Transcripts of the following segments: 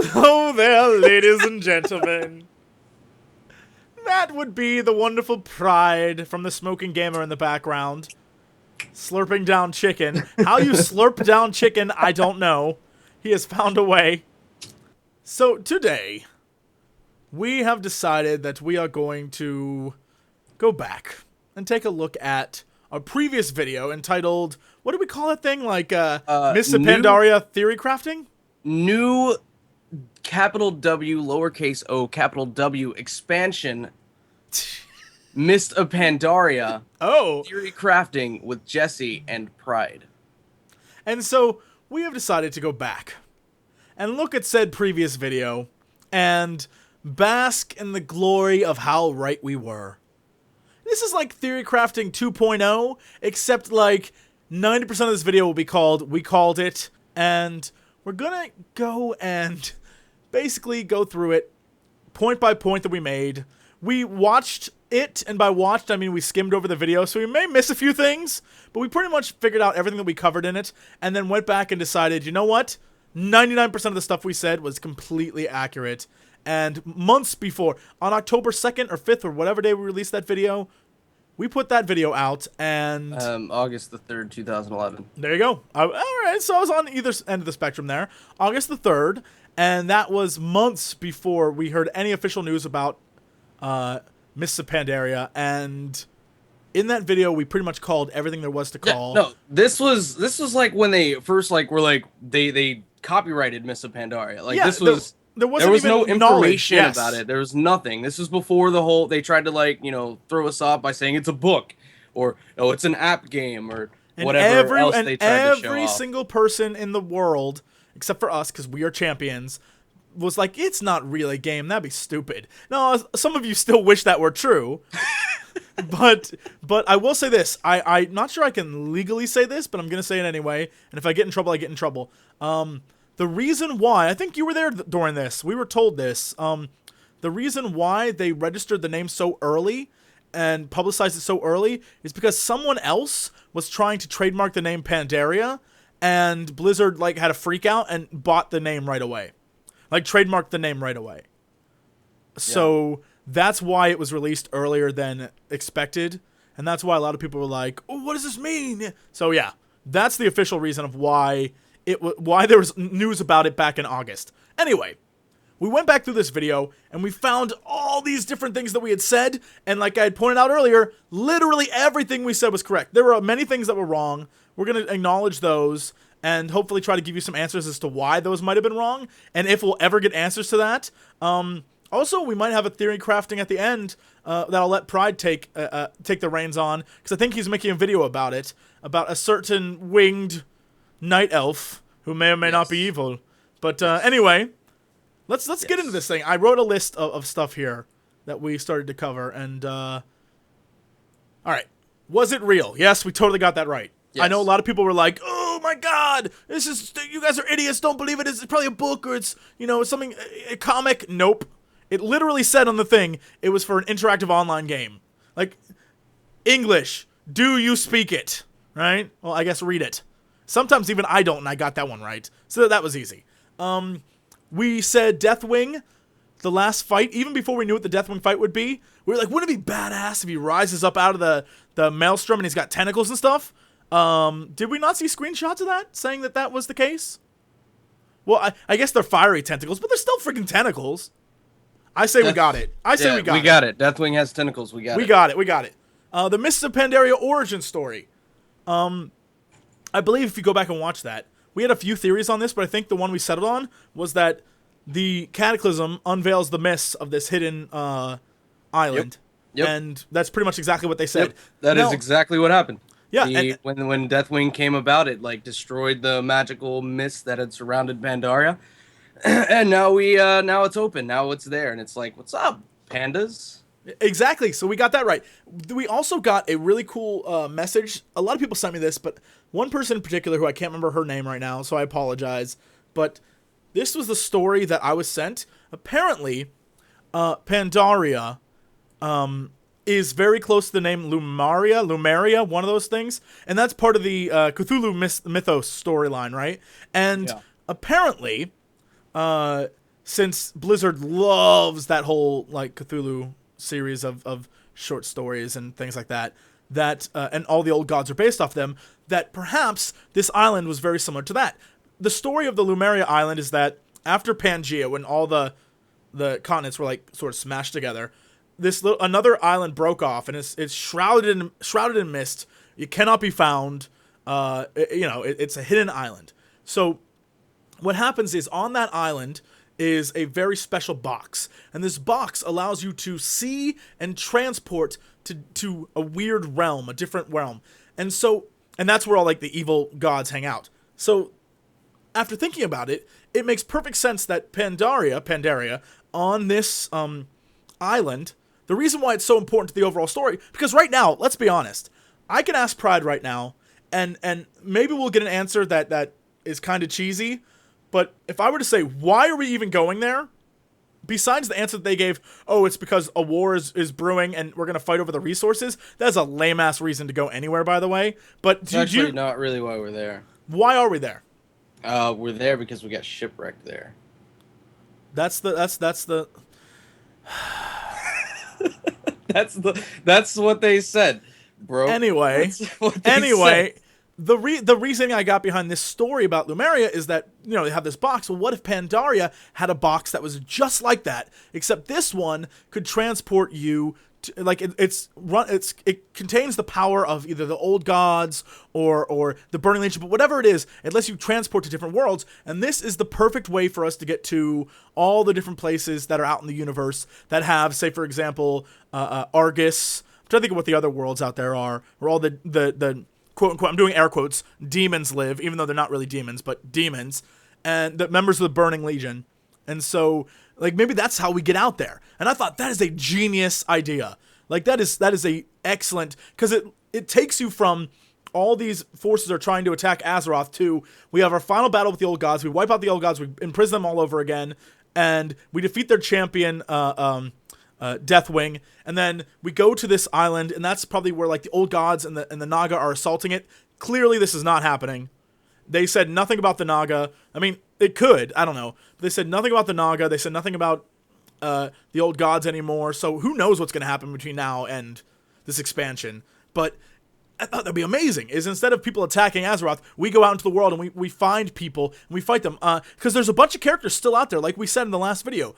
Hello there, ladies and gentlemen. That would be the wonderful Pride from the Smoking Gamer in the background. Slurping down chicken. How you slurp down chicken, I don't know. He has found a way. So today, we have decided that we are going to go back and take a look at a previous video entitled, what do we call that thing? Like, Miss Pandaria Theorycrafting? New capital W, lowercase o, capital W expansion, Mist of Pandaria, Oh. Theorycrafting with Jesse and Pride. And so, we have decided to go back and look at said previous video and bask in the glory of how right we were. This is like Theorycrafting 2.0, except like 90% of this video will be called We Called It, and we're gonna go and basically go through it point by point that we made. We watched it, and by watched I mean we skimmed over the video, so we may miss a few things, but we pretty much figured out everything that we covered in it, and then went back and decided, you know what? 99% of the stuff we said was completely accurate. And months before, on October 2nd or 5th or whatever day we released that video, we put that video out, and August the 3rd, 2011. there you go. Alright, so I was on either end of the spectrum there. August the 3rd, and that was months before we heard any official news about Miss Pandaria, and in that video we pretty much called everything there was to call. Yeah, no, this was like when they first were like they copyrighted Miss of Pandaria. Like, Yeah, this was there was even no knowledge, information yes. about it. There was nothing. This was before the whole, they tried to throw us off by saying it's a book, or oh, it's an app game, or And whatever else they tried to show every off. single person in the world, except for us, because we are champions, was like, it's not really a game. That'd be stupid. No, some of you still wish that were true. but I will say this. I'm not sure I can legally say this, but I'm going to say it anyway. And if I get in trouble, I get in trouble. The reason why, I think you were there during this. We were told this. The reason why they registered the name so early and publicized it so early is because someone else was trying to trademark the name Pandaria, and Blizzard had a freak out and bought the name right away. Trademarked the name right away. So that's why it was released earlier than expected, and that's why a lot of people were like, "Oh, what does this mean?" So yeah, that's the official reason of why why there was news about it back in August. Anyway, we went back through this video, and we found all these different things that we had said, and like I had pointed out earlier, literally everything we said was correct. There were many things that were wrong. We're going to acknowledge those, and hopefully try to give you some answers as to why those might have been wrong, and if we'll ever get answers to that. Also, we might have a theory crafting at the end that I'll let Pride take the reins on, because I think he's making a video about it, about a certain winged night elf who may or may not be evil. But anyway, let's get into this thing. I wrote a list of stuff here that we started to cover, and all right, was it real? Yes, we totally got that right. Yes. I know a lot of people were like, "Oh my God, you guys are idiots! Don't believe it. It's probably a book, or it's something, a comic." Nope. It literally said on the thing it was for an interactive online game. Like, English, do you speak it? Right? Well, I guess read it. Sometimes even I don't, and I got that one right. So that was easy. We said Deathwing, the last fight, even before we knew what the Deathwing fight would be, we were like, wouldn't it be badass if he rises up out of the maelstrom and he's got tentacles and stuff? Did we not see screenshots of that, saying that that was the case? Well, I guess they're fiery tentacles, but they're still freaking tentacles. I say we got it. I say we got it. We got it. Deathwing has tentacles. We got it. We got it. The Mists of Pandaria origin story. I believe if you go back and watch that, we had a few theories on this, but I think the one we settled on was that the Cataclysm unveils the mists of this hidden island. Yep. And that's pretty much exactly what they said. Yep. That is exactly what happened. Yeah. When Deathwing came about, it destroyed the magical mist that had surrounded Pandaria. And now now it's open. Now it's there, and it's like, what's up, pandas? Exactly. So we got that right. We also got a really cool message. A lot of people sent me this, but one person in particular, who I can't remember her name right now, so I apologize. But this was the story that I was sent. Apparently, Pandaria is very close to the name Lumeria, one of those things, and that's part of the Cthulhu mythos storyline, right? And apparently, since Blizzard loves that whole like Cthulhu series of short stories and things like that, and all the old gods are based off them, that perhaps this island was very similar to that. The story of the Lumeria island is that after Pangea, when all the continents were like sort of smashed together, another island broke off, and it's shrouded in mist. It cannot be found. It's a hidden island. So what happens is on that island is a very special box, and this box allows you to see and transport to a weird realm, a different realm, and that's where all like the evil gods hang out. So after thinking about it, it makes perfect sense that Pandaria on this island. The reason why it's so important to the overall story, because right now, let's be honest, I can ask Pride right now, and maybe we'll get an answer that is kind of cheesy. But if I were to say, why are we even going there? Besides the answer that they gave, oh, it's because a war is brewing and we're going to fight over the resources. That's a lame-ass reason to go anywhere, by the way. But it's actually not really why we're there. Why are we there? We're there because we got shipwrecked there. That's the That's what they said, bro. Anyway, said. The reasoning I got behind this story about Lumeria is that, they have this box. Well, what if Pandaria had a box that was just like that, except this one could transport you to, like, it contains the power of either the old gods or the Burning Legion, but whatever it is, it lets you transport to different worlds, and this is the perfect way for us to get to all the different places that are out in the universe that have, say, for example, Argus. I'm trying to think of what the other worlds out there are, where all the quote unquote, I'm doing air quotes, demons live, even though they're not really demons, but demons, and the members of the Burning Legion. And so, like, maybe that's how we get out there. And I thought that is a genius idea. Like, that is a excellent, because it takes you from all these forces are trying to attack Azeroth to, we have our final battle with the old gods, we wipe out the old gods, we imprison them all over again, and we defeat their champion, Deathwing, and then we go to this island, and that's probably where like the old gods and the Naga are assaulting it. Clearly, this is not happening. They said nothing about the Naga. I mean, it could. I don't know. But they said nothing about the Naga. They said nothing about the old gods anymore. So who knows what's going to happen between now and this expansion? But I thought that'd be amazing. Is instead of people attacking Azeroth, we go out into the world and we find people and we fight them. Because there's a bunch of characters still out there, like we said in the last video.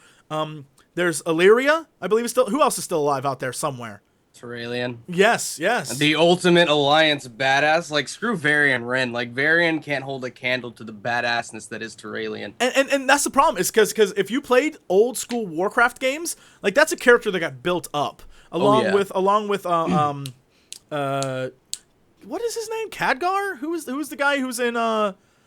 There's Illyria, I believe is still. Who else is still alive out there somewhere? Turalian. Yes. The ultimate alliance badass. Like, screw Varian Wren. Like, Varian can't hold a candle to the badassness that is Turalian. And that's the problem, is because if you played old school Warcraft games, like, that's a character that got built up along with what is his name? Khadgar? Who's the guy who's in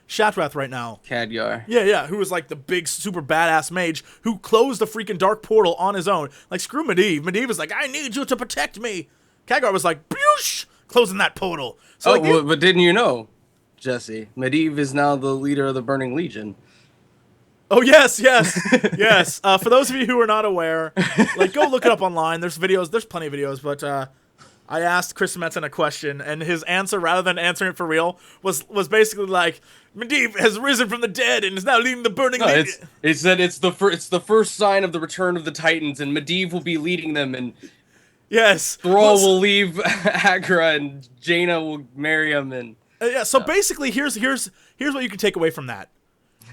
Shattrath right now? Khadgar. Yeah, who was like the big super badass mage who closed the freaking dark portal on his own. Like, screw Medivh. Medivh was like, I need you to protect me. Khadgar was like, boosh, closing that portal. So but didn't you know, Jesse? Medivh is now the leader of the Burning Legion. Oh, yes. For those of you who are not aware, like, go look it up online. There's plenty of videos, but I asked Chris Metzen a question, and his answer, rather than answering it for real, was basically like, Medivh has risen from the dead and is now leading the Burning Legion. It said it's the first sign of the return of the Titans, and Medivh will be leading them, and yes, Thrall will leave Agra, and Jaina will marry him, and basically, here's what you can take away from that.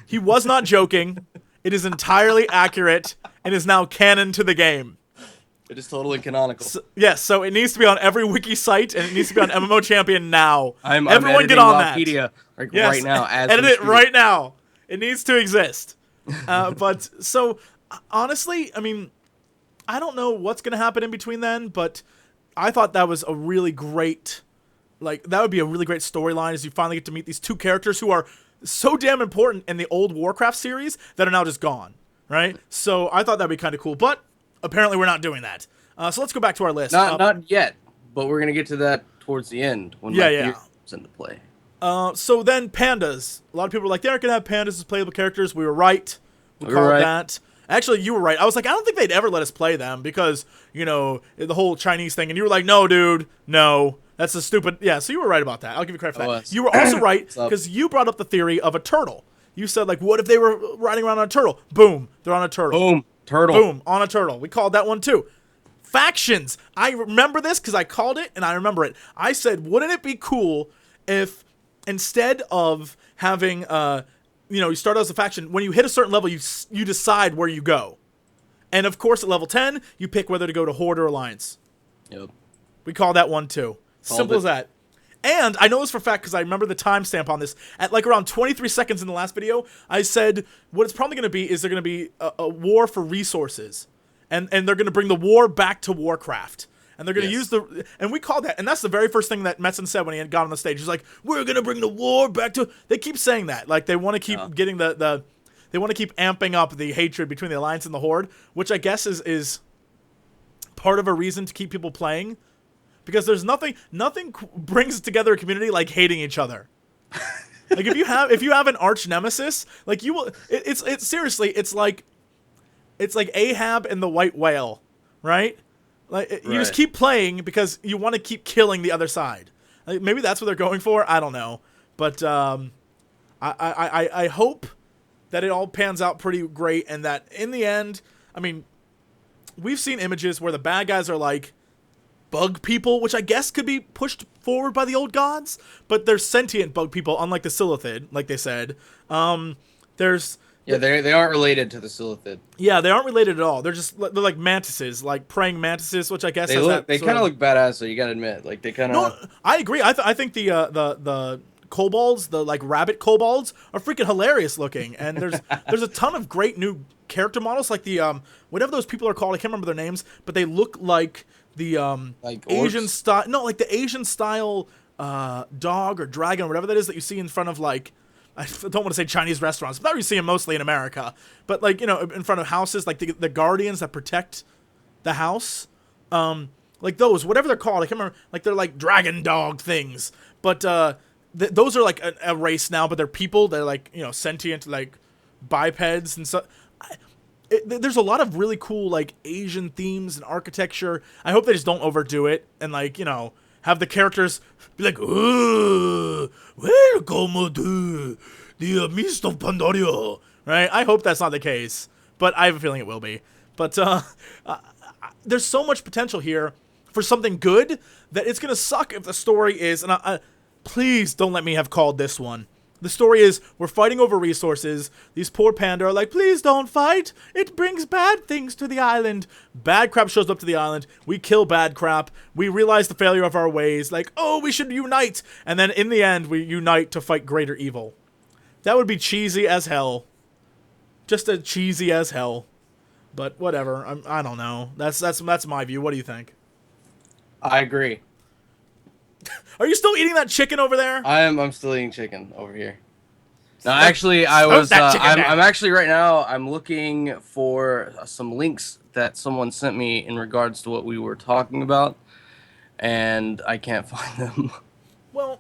He was not joking. It is entirely accurate and is now canon to the game. It is totally canonical. So it needs to be on every wiki site, and it needs to be on MMO Champion now. Everyone get on Wikipedia that right now. Edit it right now. It needs to exist. But so honestly, I mean, I don't know what's gonna happen in between then, but I thought that was a really great, that would be a really great storyline, as you finally get to meet these two characters who are so damn important in the old Warcraft series that are now just gone, right? So I thought that'd be kind of cool, but apparently we're not doing that. So let's go back to our list. Not yet, but we're going to get to that towards the end when my theory comes into play. So then pandas. A lot of people were like, they aren't going to have pandas as playable characters. We were right. We called that. Actually, you were right. I was like, I don't think they'd ever let us play them because, the whole Chinese thing. And you were like, no, dude, no. That's a stupid... Yeah, so you were right about that. I'll give you credit for that. You were also right because you brought up the theory of a turtle. You said, like, what if they were riding around on a turtle? Boom, they're on a turtle. Boom, turtle. Boom, on a turtle. We called that one too. Factions. I remember this because I called it and I remember it. I said, wouldn't it be cool if instead of having, you start out as a faction, when you hit a certain level, you decide where you go. And of course, at level 10, you pick whether to go to Horde or Alliance. Yep. We call that one too. Simple as that. And I know this for a fact because I remember the timestamp on this. At like around 23 seconds in the last video, I said what it's probably going to be is they're going to be a war for resources. And they're going to bring the war back to Warcraft. And they're going to use the... And we called that. And that's the very first thing that Metzen said when he had got on the stage. He's like, we're going to bring the war back to... They keep saying that. Like, they want to keep getting the... They want to keep amping up the hatred between the Alliance and the Horde, which I guess is part of a reason to keep people playing. Because there's nothing brings together a community like hating each other. Like, if you have an arch nemesis, like, you will... It's seriously, it's like Ahab and the White Whale, right? Like, you just keep playing because you want to keep killing the other side. Like, maybe that's what they're going for. I don't know, but I hope that it all pans out pretty great, and that in the end, I mean, we've seen images where the bad guys are like bug people, which I guess could be pushed forward by the old gods, but they're sentient bug people, unlike the Silithid, like they said. They aren't related to the Silithid. Yeah, they aren't related at all. They're like mantises, like praying mantises, which I guess they kind of look badass. So you gotta admit, like they kind of. No, I agree. I think the kobolds, the like rabbit kobolds, are freaking hilarious looking, and there's a ton of great new character models, like the whatever those people are called. I can't remember their names, but they look like the like Asian style. No, like the Asian style dog or dragon or whatever that is that you see in front of like. I don't want to say Chinese restaurants, but that we see them mostly in America. But, like, in front of houses, like the guardians that protect the house. Like those, whatever they're called. I can't remember. Like, they're like dragon dog things. But those are like a race now, but they're people. They're like, sentient, like, bipeds and so. There's a lot of really cool, like, Asian themes and architecture. I hope they just don't overdo it and, like, have the characters be like, oh, welcome to the mist of Pandaria, right? I hope that's not the case, but I have a feeling it will be. But there's so much potential here for something good that it's gonna suck if the story is. And please don't let me have called this one. The story is we're fighting over resources. These poor panda are like, please don't fight. It brings bad things to the island. Bad crap shows up to the island. We kill bad crap. We realize the failure of our ways. Like, oh, we should unite. And then in the end, we unite to fight greater evil. That would be cheesy as hell. Just a cheesy as hell. But whatever. I don't know. That's my view. What do you think? I agree. Are you still eating that chicken over there? I'm still eating chicken over here. No, actually, I'm actually right now. I'm looking for some links that someone sent me in regards to what we were talking about, and I can't find them. Well,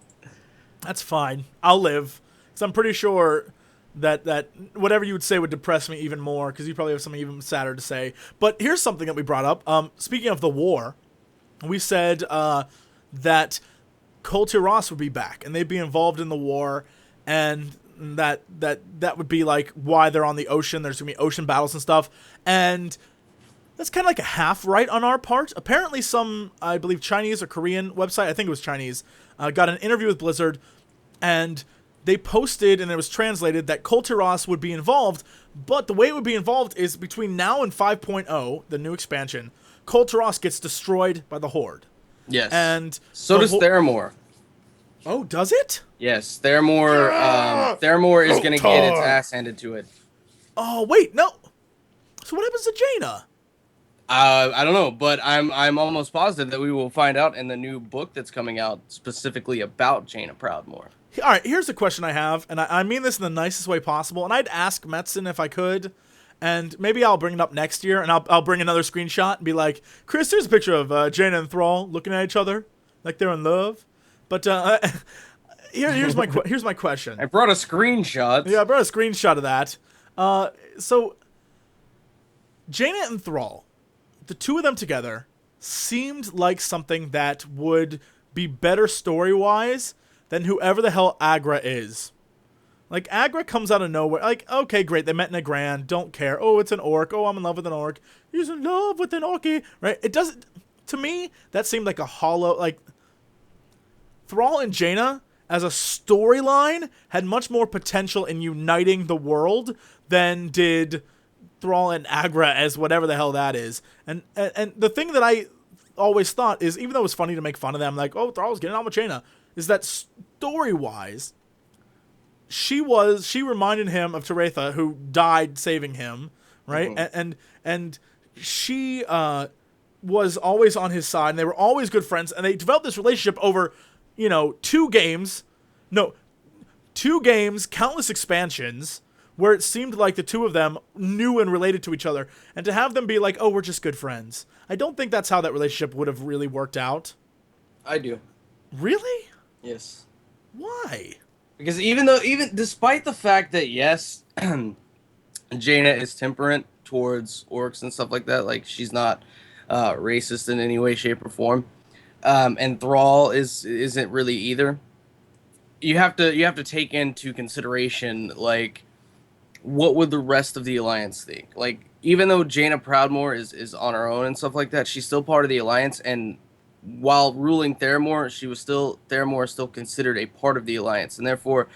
that's fine. I'll live, because I'm pretty sure that whatever you would say would depress me even more, because you probably have something even sadder to say. But here's something that we brought up. Speaking of the war, we said that kul'tiras would be back, and they'd be involved in the war, and that would be like why they're on the ocean. There's gonna be ocean battles and stuff, and that's kind of like a half right on our part. Apparently, some I believe Chinese or Korean website, I think it was Chinese, got an interview with Blizzard, and they posted, and it was translated, that kul'tiras would be involved, but the way it would be involved is between now and 5.0, the new expansion, kul'tiras gets destroyed by the Horde. Yes. And so does Theramore. Oh, does it? Yes, Theramore is going to get its ass handed to it. Oh, wait, no. So what happens to Jaina? I don't know, but I'm almost positive that we will find out in the new book that's coming out specifically about Jaina Proudmoore. All right, here's a question I have, and I mean this in the nicest way possible, and I'd ask Metzen if I could, and maybe I'll bring it up next year, and I'll bring another screenshot and be like, Chris, here's a picture of Jaina and Thrall looking at each other like they're in love. But here's my question. I brought a screenshot. Yeah, I brought a screenshot of that. So Jaina and Thrall, the two of them together, seemed like something that would be better story-wise than whoever the hell Agra is. Like, Agra comes out of nowhere. Like, okay, great, they met in a grand. Don't care. Oh, it's an orc. Oh, I'm in love with an orc. He's in love with an orky. Right? It doesn't... To me, that seemed like a hollow... Like, Thrall and Jaina, as a storyline, had much more potential in uniting the world than did Thrall and Agra as whatever the hell that is. And the thing that I always thought is, even though it was funny to make fun of them, like, oh, Thrall's getting on with Jaina, is that story-wise... She reminded him of Teretha, who died saving him, right? Mm-hmm. And she was always on his side, and they were always good friends, and they developed this relationship over, 2 games, countless expansions, where it seemed like the two of them knew and related to each other, and to have them be like, oh, we're just good friends. I don't think that's how that relationship would have really worked out. I do. Really? Yes. Why? Because even despite the fact that, yes, Jaina is temperate towards orcs and stuff like that, like, she's not racist in any way, shape, or form, and Thrall isn't really either. You have to take into consideration, like, what would the rest of the Alliance think? Like, even though Jaina Proudmoore is on her own and stuff like that, she's still part of the Alliance, and while ruling Theramore, Theramore is still considered a part of the Alliance, and therefore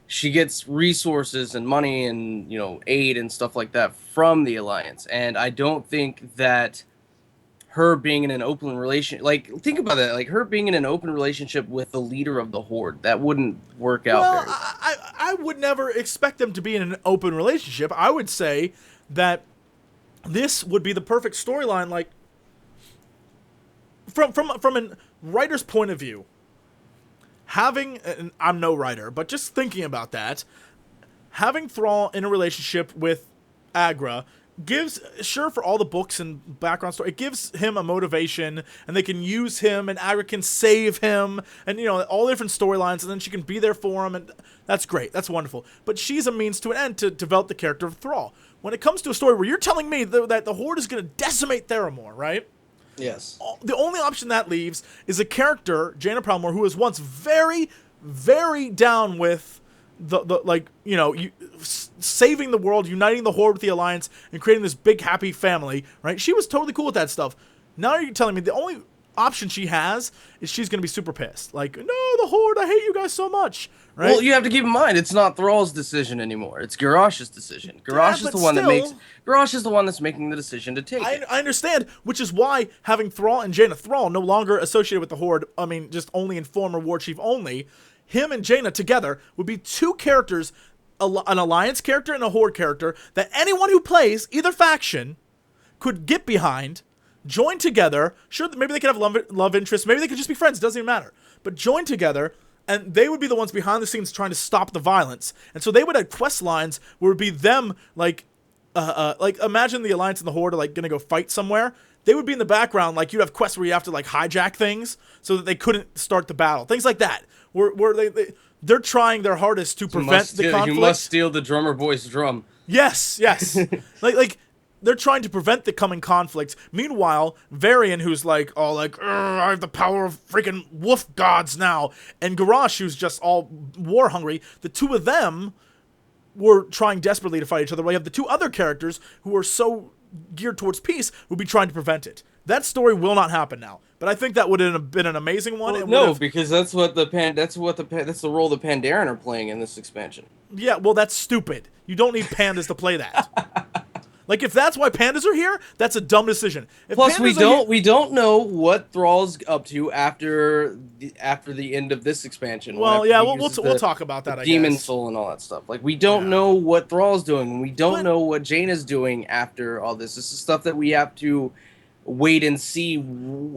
she gets resources and money and, aid and stuff like that from the Alliance. And I don't think that her being in an open relation, like, think about that, like, her being in an open relationship with the leader of the Horde, that wouldn't work out very well. I would never expect them to be in an open relationship. I would say that this would be the perfect storyline, like, from a writer's point of view, and I'm no writer, but just thinking about that, having Thrall in a relationship with Agra gives, sure, for all the books and background story, it gives him a motivation, and they can use him, and Agra can save him, and, all the different storylines, and then she can be there for him, and that's great, that's wonderful. But she's a means to an end to develop the character of Thrall. When it comes to a story where you're telling me that the Horde is going to decimate Theramore, right? Yes. The only option that leaves is a character, Jaina Proudmoore, who was once very, very down with saving the world, uniting the Horde with the Alliance, and creating this big, happy family, right? She was totally cool with that stuff. Now you're telling me the only option she has is she's going to be super pissed. Like, no, the Horde, I hate you guys so much, right? Well, you have to keep in mind, it's not Thrall's decision anymore. It's Garrosh's decision. Garrosh is the one that's making the decision to take it. I understand, which is why having Thrall and Jaina, Thrall no longer associated with the Horde, I mean, just only in former War Chief only, him and Jaina together would be 2 characters, an Alliance character and a Horde character, that anyone who plays either faction could get behind, join together. Sure, maybe they could have love interests. Maybe they could just be friends. It doesn't even matter. But join together, and they would be the ones behind the scenes trying to stop the violence. And so they would have quest lines where it would be them, like imagine the Alliance and the Horde are, like, going to go fight somewhere. They would be in the background, like, you'd have quests where you have to, like, hijack things so that they couldn't start the battle. Things like that. Where they're trying their hardest to prevent the conflict. You must steal the drummer boy's drum. Yes. like they're trying to prevent the coming conflict. Meanwhile, Varian, who's like, I have the power of freaking wolf gods now, and Garrosh, who's just all war hungry, the two of them were trying desperately to fight each other. While you have the 2 other characters who are so geared towards peace, would be trying to prevent it. That story will not happen now. But I think that would have been an amazing one. Well, no, because that's the role the Pandaren are playing in this expansion. Yeah, well, that's stupid. You don't need pandas to play that. Like, if that's why pandas are here, that's a dumb decision. Plus, we don't know what Thrall's up to after the end of this expansion. Well, yeah, we'll talk about that. I Demon guess. Soul and all that stuff. Like, we don't know what Thrall's doing. We don't know what Jaina's doing after all this. This is stuff that we have to wait and see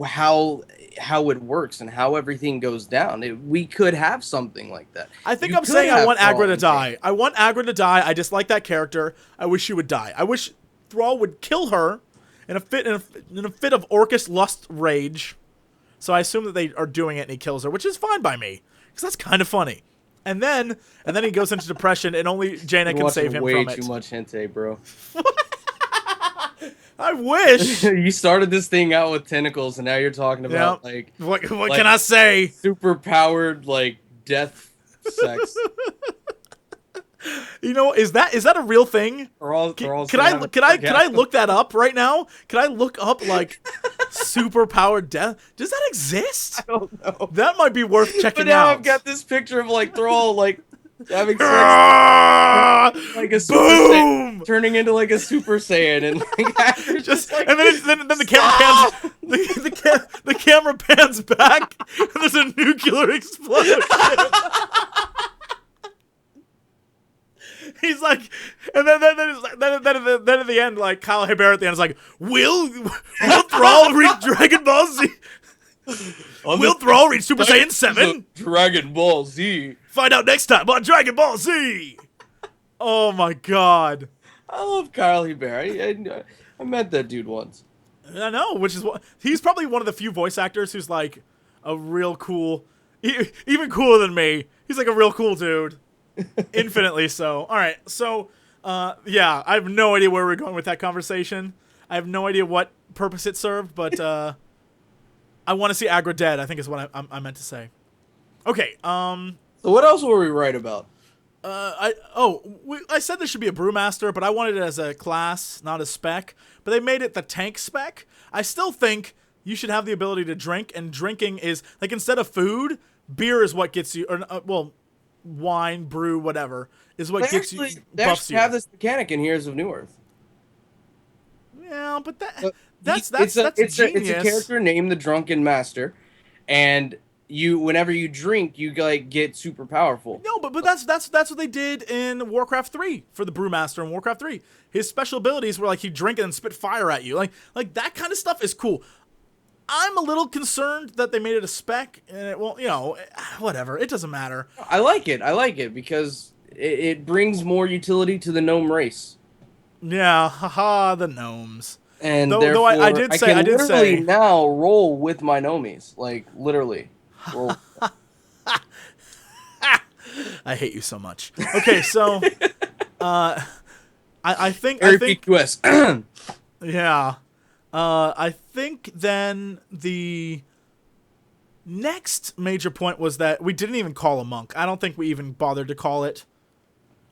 how it works and how everything goes down. We could have something like that. I think I'm saying I want Agra to die. I want Agra to die. I dislike that character. I wish she would die. I wish Thrall would kill her in a fit of Orcus lust rage. So I assume that they are doing it and he kills her, which is fine by me because that's kind of funny. And then he goes into depression and only Jaina can save him from it. Way too much hentai, bro. I wish. You started this thing out with tentacles, and now you're talking about what can I say? Super powered death sex. You know, is that a real thing? Can I look that up right now? Can I look up like superpowered death? Does that exist? I don't know. That might be worth checking But now out. I've got this picture of like Thrall like having sex, like a Super Boom! Saiyan, turning into like a Super Saiyan, and like, Just like, and then the camera pans the camera pans back and there's a nuclear explosion. He's like, and then at the end, like Kyle Hebert at the end is like, will Thrall reach Dragon Ball Z? Will Thrall reach Super Saiyan 7? Dragon Ball Z. Find out next time on Dragon Ball Z. Oh my god. I love Kyle Hebert. I met that dude once. I know, which is what he's probably one of the few voice actors who's like a real cool, even cooler than me. He's like a real cool dude. Infinitely so. All right, so yeah, I have no idea where we're going with that conversation. I have no idea what purpose it served, but I want to see Agra dead, I think is what I meant to say. Okay. So what else were we right about? I said there should be a brewmaster, but I wanted it as a class, not a spec. But they made it the tank spec. I still think you should have the ability to drink, and drinking is like instead of food, beer is what gets you, or wine, brew, whatever is what gets you. They actually have this mechanic in Heroes of New Earth. Yeah, but that's it's genius. a character named the Drunken Master, and whenever you drink, you like get super powerful. No, but that's what they did in Warcraft 3 for the Brewmaster in Warcraft 3. His special abilities were like he'd drink and spit fire at you. Like that kind of stuff is cool. I'm a little concerned that they made it a spec, and it won't, whatever. It doesn't matter. I like it because it brings more utility to the gnome race. Yeah, haha, the gnomes. And though I did say now roll with my gnomies, like literally. Roll. I hate you so much. Okay, so I think PQS. Yeah. I think then the next major point was that we didn't even call a monk. I don't think we even bothered to call it.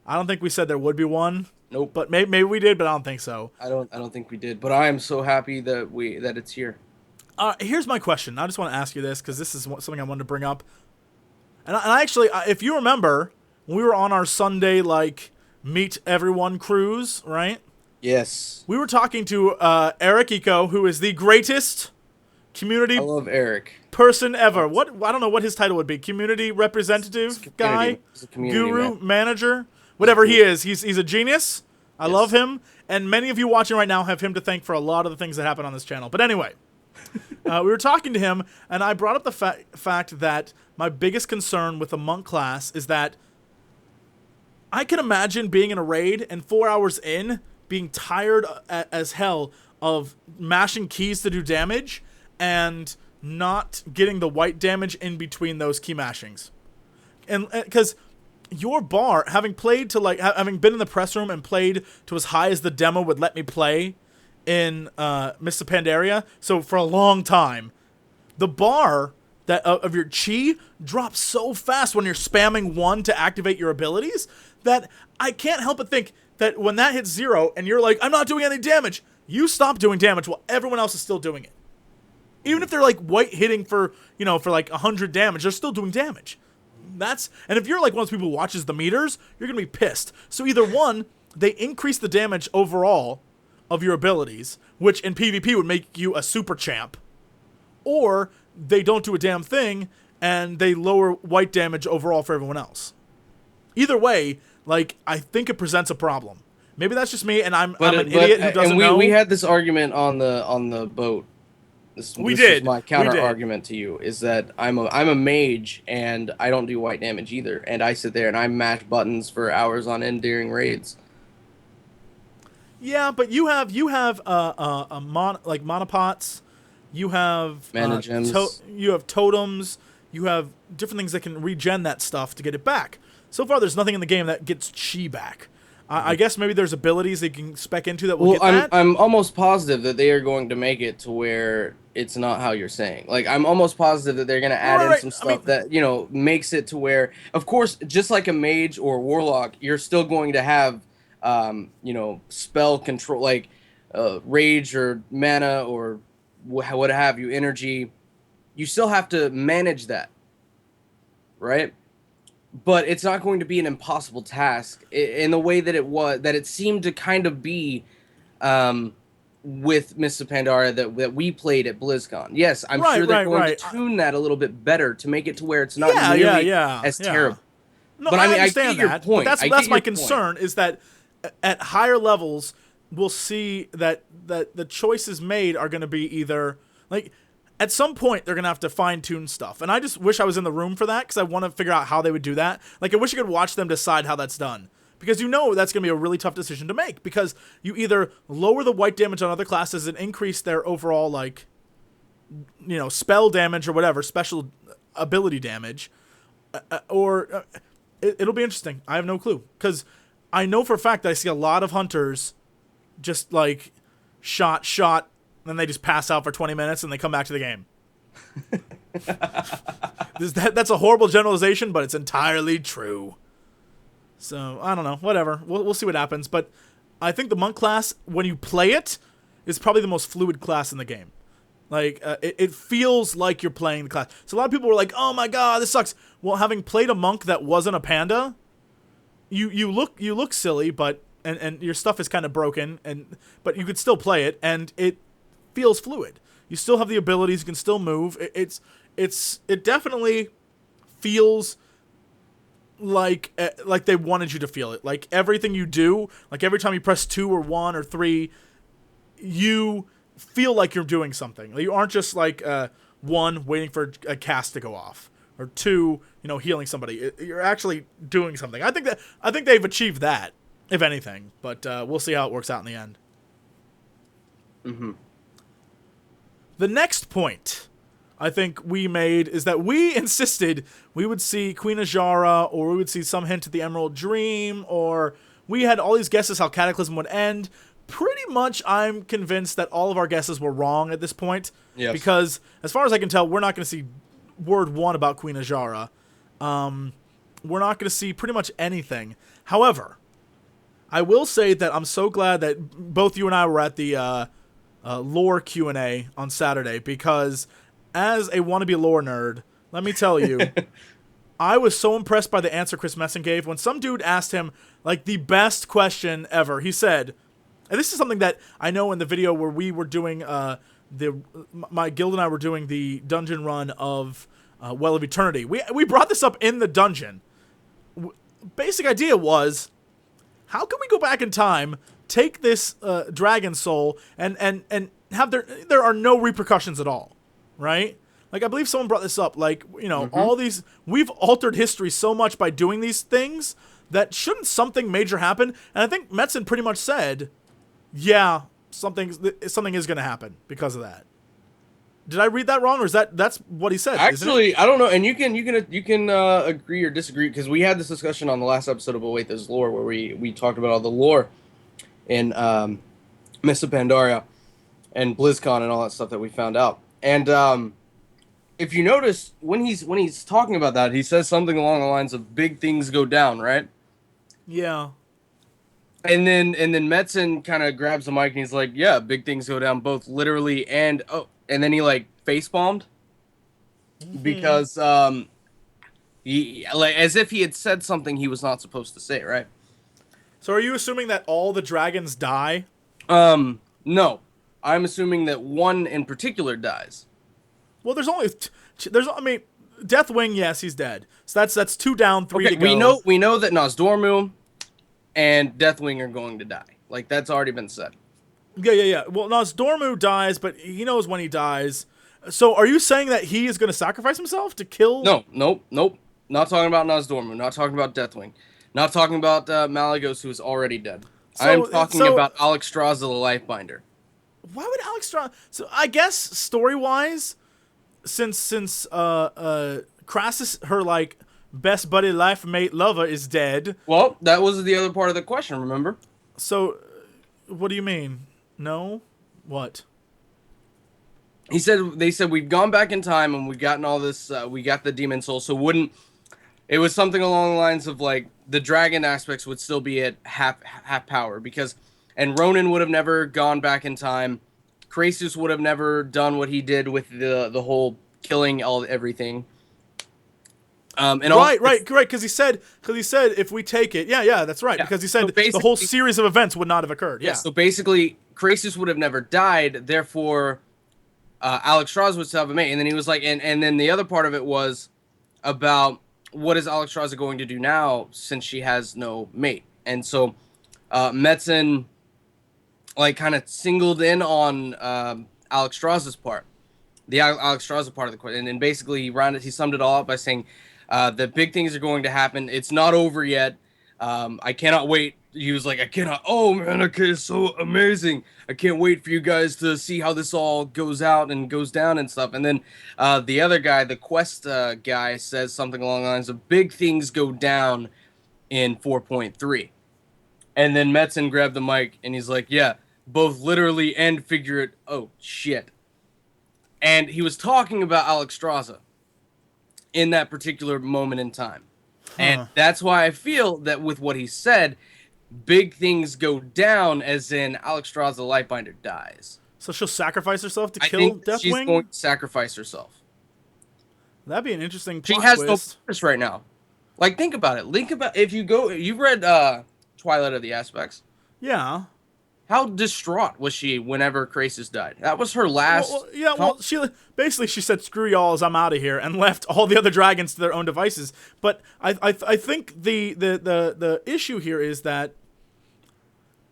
I don't think we said there would be one. Nope. But maybe we did, but I don't think so. I don't think we did. But I am so happy that it's here. Here's my question. I just want to ask you this because this is something I wanted to bring up. And I actually, if you remember, when we were on our Sunday meet everyone cruise, right? Yes. We were talking to Eric Eco, who is the greatest community I love Eric. person ever. I don't know what his title would be. Community representative guy, guru, manager, whatever he is. He's a genius. I love him, and many of you watching right now have him to thank for a lot of the things that happen on this channel. But anyway, we were talking to him, and I brought up the fact that my biggest concern with the monk class is that I can imagine being in a raid and 4 hours in being tired as hell of mashing keys to do damage and not getting the white damage in between those key mashings. And because your bar, having played to having been in the press room and played to as high as the demo would let me play in Mr. Pandaria, so for a long time, the bar that of your chi drops so fast when you're spamming 1 to activate your abilities that I can't help but think that when that hits 0 and you're like, I'm not doing any damage, you stop doing damage while everyone else is still doing it. Even if they're white hitting for 100 damage, they're still doing damage. And if you're one of those people who watches the meters, you're going to be pissed. So either one, they increase the damage overall of your abilities, which in PvP would make you a super champ, or they don't do a damn thing and they lower white damage overall for everyone else. Either way, I think it presents a problem. Maybe that's just me, and I'm an idiot who doesn't know. We had this argument on the boat. This was my counter argument to you is that I'm a mage and I don't do white damage either, and I sit there and I mash buttons for hours on end during raids. Yeah, but you have monopots, you have mana gems, you have totems, you have different things that can regen that stuff to get it back. So far, there's nothing in the game that gets chi back. I guess maybe there's abilities they can spec into that will get that. I'm almost positive that they are going to make it to where it's not how you're saying. Like, I'm almost positive that they're going to add in some stuff that, you know, makes it to where, of course, just like a mage or warlock, you're still going to have, you know, spell control, like rage or mana or what have you, energy. You still have to manage that, right? But it's not going to be an impossible task in the way that it seemed to kind of be with Mists of Pandaria that we played at BlizzCon. Yes, I'm sure they're going to tune that a little bit better to make it to where it's not nearly as terrible. No, but I mean, understand I get your point. But that's my concern is that at higher levels, we'll see that the choices made are going to be either like. At some point, they're going to have to fine-tune stuff. And I just wish I was in the room for that because I want to figure out how they would do that. Like, I wish I could watch them decide how that's done. Because you know that's going to be a really tough decision to make. Because you either lower the white damage on other classes and increase their overall, like, you know, spell damage or whatever, special ability damage. Or it'll be interesting. I have no clue. Because I know for a fact that I see a lot of hunters just, like, shot, then they just pass out for 20 minutes and they come back to the game. That's a horrible generalization, but it's entirely true. So, I don't know. Whatever. We'll see what happens. But I think the monk class, when you play it, is probably the most fluid class in the game. Like, it feels like you're playing the class. So a lot of people were like, oh my god, this sucks. Well, having played a monk that wasn't a panda, you look silly, but and your stuff is kind of broken, but you could still play it, and it feels fluid. You still have the abilities. You can still move. It definitely feels like they wanted you to feel it. Like everything you do, like every time you press 2 or 1 or 3, you feel like you're doing something. You aren't just like 1 waiting for a cast to go off or 2, you know, healing somebody. You're actually doing something. I think they've achieved that, if anything. But we'll see how it works out in the end. Mm-hmm. The next point I think we made is that we insisted we would see Queen Azshara, or we would see some hint at the Emerald Dream, or we had all these guesses how Cataclysm would end. Pretty much I'm convinced that all of our guesses were wrong at this point. Yes. Because as far as I can tell, we're not going to see word 1 about Queen Azshara. We're not going to see pretty much anything. However, I will say that I'm so glad that both you and I were at the lore Q&A on Saturday, because as a wannabe lore nerd, let me tell you, I was so impressed by the answer Chris Messon gave when some dude asked him, like, the best question ever. He said, and this is something that I know in the video where we were doing, my guild and I were doing the dungeon run of Well of Eternity. We brought this up in the dungeon. Basic idea was, how can we go back in time, take this dragon soul, and have there are no repercussions at all, right? Like, I believe someone brought this up. Like, you know, all these, we've altered history so much by doing these things that shouldn't something major happen? And I think Metzen pretty much said, yeah, something is going to happen because of that. Did I read that wrong, or that's what he said? Actually, I don't know, and you can agree or disagree, because we had this discussion on the last episode of Await This Lore where we talked about all the lore in Mists of Pandaria and BlizzCon and all that stuff that we found out. And if you notice, when he's talking about that, he says something along the lines of "big things go down," right? Yeah. And then Metzen kind of grabs the mic and he's like, "Yeah, big things go down, both literally and then he like face bombed because he, like, as if he had said something he was not supposed to say, right?" So are you assuming that all the dragons die? No. I'm assuming that one in particular dies. Well, I mean, Deathwing, yes, he's dead. So that's 2 down, 3 to go. We know that Nozdormu and Deathwing are going to die. Like, that's already been said. Yeah. Well, Nozdormu dies, but he knows when he dies. So are you saying that he is going to sacrifice himself to kill? No. Not talking about Nozdormu. Not talking about Deathwing. Not talking about Malygos, who is already dead. I'm talking about Alexstrasza the Lifebinder. Why would Alexstrasza? So I guess story-wise, since Crassus, her like best buddy, life mate, lover is dead. Well, that was the other part of the question, remember? So, what do you mean? No? What? They said we've gone back in time and we've gotten all this, we got the demon soul, so it was something along the lines of like the dragon aspects would still be at half power and Ronan would have never gone back in time. Krasus would have never done what he did with the whole killing everything. Right, because he said if we take it, that's right, because he said the whole series of events would not have occurred. Yeah. So basically, Krasus would have never died. Therefore, Alexstrasza would still have a mate. And then he was like, and then the other part of it was about what is Alexstrasza going to do now since she has no mate. And so, Metzen like kind of singled in on Alexstrasza's part, the Alexstrasza part of the question, and basically he summed it all up by saying. The big things are going to happen. It's not over yet. I cannot wait. He was like, I cannot. Oh, man, okay, it's so amazing. I can't wait for you guys to see how this all goes out and goes down and stuff. And then the other guy, the quest guy, says something along the lines of big things go down in 4.3. And then Metzen grabbed the mic and he's like, yeah, both literally and figurative. Oh, shit. And he was talking about Alexstrasza in that particular moment in time. And that's why I feel that with what he said, big things go down, as in Alexstrasza the Lightbinder dies. So she'll sacrifice herself to kill Deathwing? She's going to sacrifice herself. That'd be an interesting plot She has twist. no purpose right now. Like, think about it. You've read Twilight of the Aspects. Yeah. How distraught was she whenever Krasus died? That was her last... She said, screw y'all, I'm out of here, and left all the other dragons to their own devices. But I think the issue here is that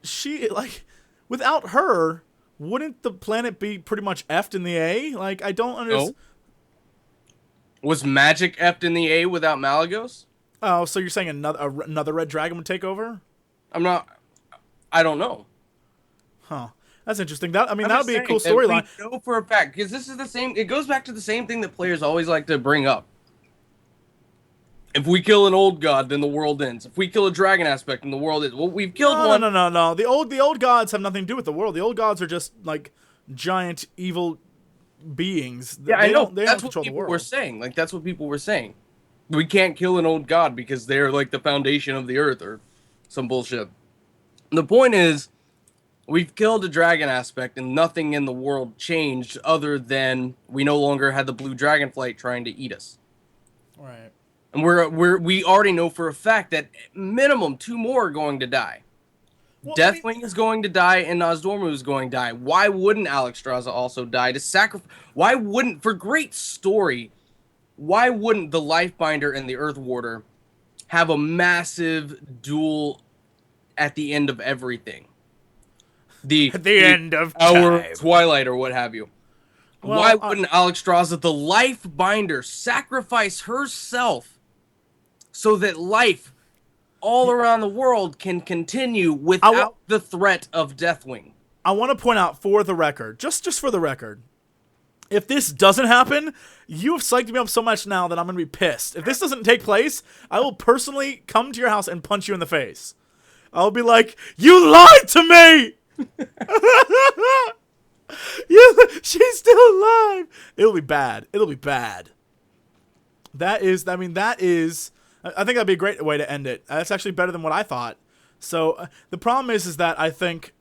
she, like, without her, wouldn't the planet be pretty much effed in the A? Like, I don't understand. No. Was magic effed in the A without Malagos? Oh, so you're saying another red dragon would take over? I don't know. Huh. That's interesting. That would be a cool storyline. We know for a fact, because this is the same. It goes back to the same thing that players always like to bring up. If we kill an old god, then the world ends. If we kill a dragon aspect, then the world ends. Well, we've killed one. No. The old gods have nothing to do with the world. The old gods are just like giant evil beings. Yeah, I know. That's what people were saying. Like, that's what people were saying. We can't kill an old god because they're like the foundation of the earth or some bullshit. The point is, we've killed a dragon aspect and nothing in the world changed other than we no longer had the blue dragonflight trying to eat us. Right. And we already know for a fact that minimum 2 more are going to die. Well, Deathwing is going to die and Nozdormu is going to die. Why wouldn't Alexstrasza also die to sacrifice? Why wouldn't, for great story, why wouldn't the Lifebinder and the Earth Warder have a massive duel at the end of everything? The end of our time. Twilight or what have you. Well, why wouldn't Alexstrasza, the Lifebinder, sacrifice herself so that life all around the world can continue without the threat of Deathwing? I want to point out for the record, just for the record, if this doesn't happen, you have psyched me up so much now that I'm going to be pissed. If this doesn't take place, I will personally come to your house and punch you in the face. I'll be like, you lied to me! She's still alive. It'll be bad. I think that'd be a great way to end it. That's actually better than what I thought. So the problem is that I think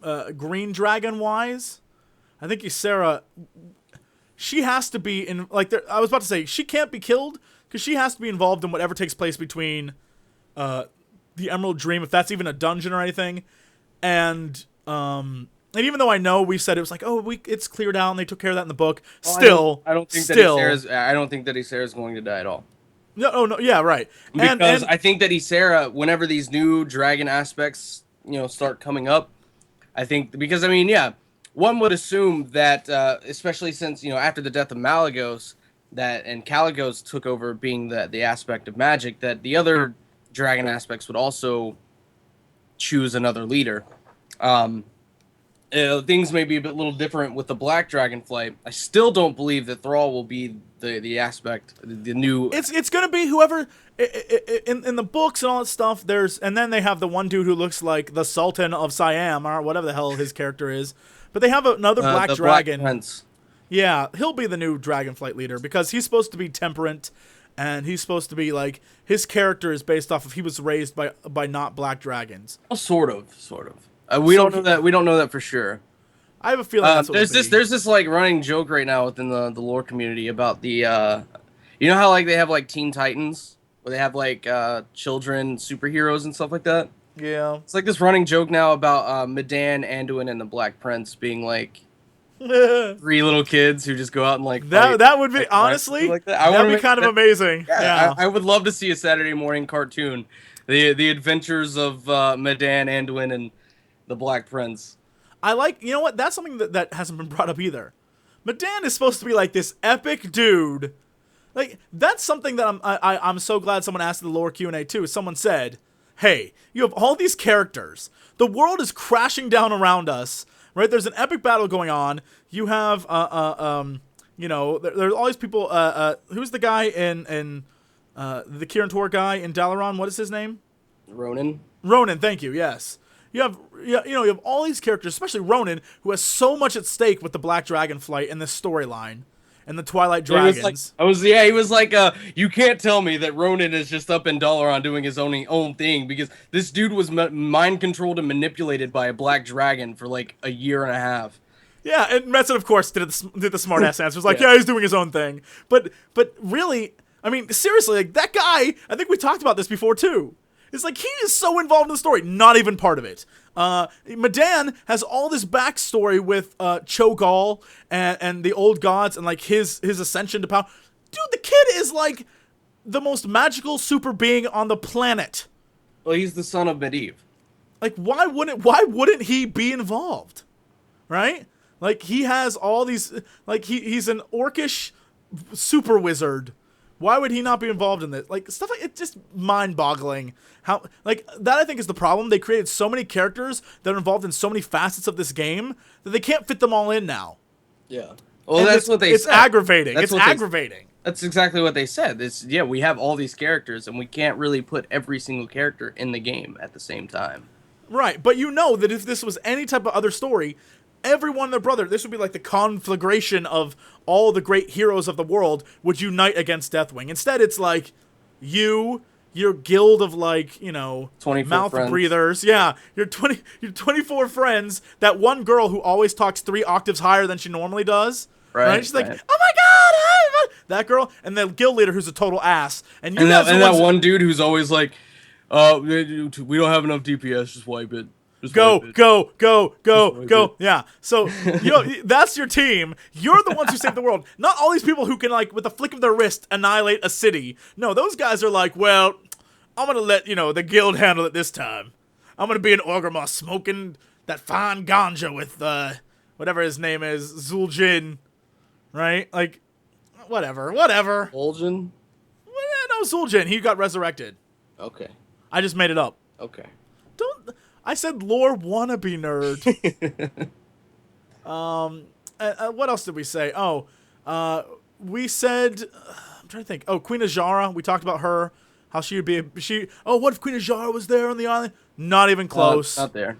Green Dragon wise, I think Ysera, she has to be in, like, I was about to say, she can't be killed because she has to be involved in whatever takes place between the Emerald Dream, if that's even a dungeon or anything, and even though I know we said it was like, it's cleared out and they took care of that in the book, I don't think that Ysera's going to die at all. No, yeah, right. Because I think that Ysera, whenever these new dragon aspects, start coming up, one would assume that, especially since, after the death of Malagos, and Kalecgos took over being the aspect of magic, that the other dragon aspects would also choose another leader. Things may be a little different with the Black Dragonflight. I still don't believe that Thrall will be the aspect, the new. It's gonna be whoever in the books and all that stuff. And then they have the one dude who looks like the Sultan of Siam or whatever the hell his character is. But they have another black dragon. Black Prince. Yeah, he'll be the new Dragonflight leader because he's supposed to be temperate, and he's supposed to be like his character is based off of he was raised by not black dragons. Well, sort of. We don't know that for sure. I have a feeling that's what there's this like running joke right now within the lore community about the you know how like they have like Teen Titans where they have like children superheroes and stuff like that. Yeah, it's like this running joke now about Medan, Anduin, and the Black Prince being like 3 little kids who just go out and like fight, that would be honestly like that'd be kind of amazing. Yeah. I would love to see a Saturday morning cartoon, the adventures of Medan, Anduin, and the Black Prince. I like, you know what? That's something that hasn't been brought up either. Medan is supposed to be like this epic dude. Like that's something that I'm so glad someone asked in the lore Q&A too. Someone said, "Hey, you have all these characters. The world is crashing down around us. Right? There's an epic battle going on. You have you know, there's all these people. Who's the guy in the Kirin Tor guy in Dalaran? What is his name? Ronan. Ronan. Thank you. Yes." You have all these characters, especially Ronan, who has so much at stake with the Black Dragonflight and this storyline and the Twilight Dragons. He was like, you can't tell me that Ronan is just up in Dalaran doing his own thing because this dude was mind controlled and manipulated by a black dragon for like a year and a half. Yeah, and Metzen, of course, did the smart ass answer. Was like, yeah, he's doing his own thing. But really, I mean, seriously, like that guy. I think we talked about this before too. It's like he is so involved in the story, not even part of it. Medan has all this backstory with Cho'Gall and the old gods and like his ascension to power. Dude, the kid is like the most magical super being on the planet. Well, he's the son of Medivh. Like, why wouldn't he be involved? Right? Like he has all these like he's an orcish super wizard. Why would he not be involved in this? Like, stuff like it's just mind-boggling. How, like, that I think is the problem. They created so many characters that are involved in so many facets of this game that they can't fit them all in now. Yeah. Well, and that's what they said. It's aggravating. It's aggravating. That's exactly what they said. We have all these characters, and we can't really put every single character in the game at the same time. Right, but you know that if this was any type of other story, everyone and their brother, this would be like the conflagration of all the great heroes of the world would unite against Deathwing. Instead, it's like your guild of like, you know, mouth friends. Breathers. Yeah, your 24 friends, that one girl who always talks 3 octaves higher than she normally does. Right? She's like, "Oh my god, that girl," and the guild leader who's a total ass. And that one dude who's always like, we don't have enough DPS, just wipe it. Go. Yeah. So, that's your team. You're the ones who save the world. Not all these people who can, like, with a flick of their wrist, annihilate a city. No, those guys are like, well, I'm going to let, the guild handle it this time. I'm going to be an Orgrimmar smoking that fine ganja with, whatever his name is, Zul'jin. Right? Like, whatever. Zul'jin? No, Zul'jin. He got resurrected. Okay. I just made it up. Okay. I said lore wannabe nerd. What else did we say? We said, I'm trying to think. Queen Azshara. We talked about her. How she would be. What if Queen Azshara was there on the island? Not even close. Not there.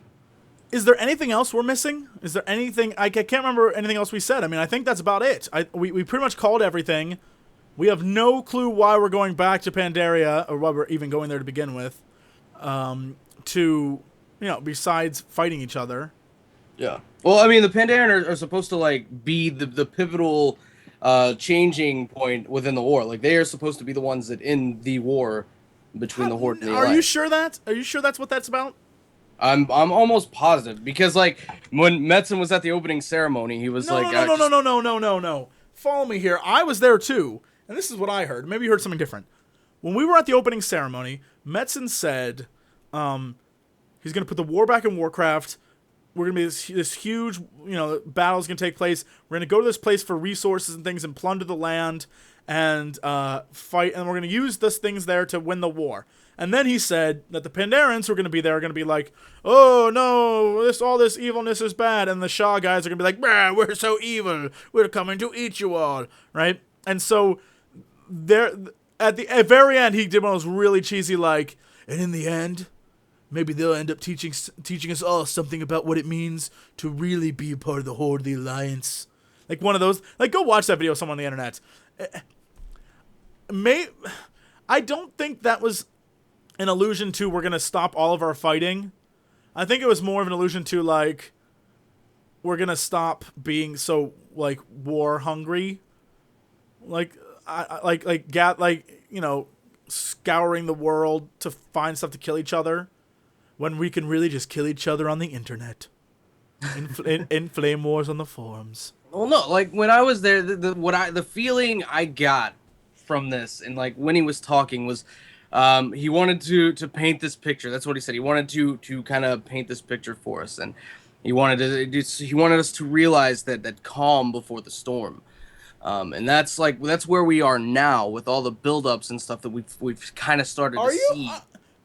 Is there anything else we're missing? Is there anything? I can't remember anything else we said. I mean, I think that's about it. We pretty much called everything. We have no clue why we're going back to Pandaria, or why we're even going there to begin with. Besides fighting each other. Yeah. Well, I mean, the Pandarian are supposed to, like, be the pivotal changing point within the war. Like, they are supposed to be the ones that end the war between the Horde and the Alliance. Are you sure that? Are you sure that's what that's about? I'm almost positive, because, like, when Metzen was at the opening ceremony, he was like... No. Follow me here. I was there, too. And this is what I heard. Maybe you heard something different. When we were at the opening ceremony, Metzen said... he's going to put the war back in Warcraft. We're going to be this huge, battle's going to take place. We're going to go to this place for resources and things and plunder the land and fight. And we're going to use those things there to win the war. And then he said that the Pandarians who are going to be there are going to be like, oh, no, all this evilness is bad. And the Shah guys are going to be like, we're so evil. We're coming to eat you all. Right? And so there, at the very end, he did one of those really cheesy like, and in the end, maybe they'll end up teaching us all something about what it means to really be a part of the Horde, the Alliance. Like one of those. Like, go watch that video of someone on the internet. I don't think that was an allusion to we're gonna stop all of our fighting. I think it was more of an allusion to like we're gonna stop being so like war hungry, like scouring the world to find stuff to kill each other, when we can really just kill each other on the internet, in flame wars on the forums. Well, no, like when I was there, the feeling I got from this, and like when he was talking was, he wanted to paint this picture. That's what he said. He wanted to kind of paint this picture for us, and he wanted us to realize that calm before the storm. And that's where we are now with all the buildups and stuff that we've kind of started to see.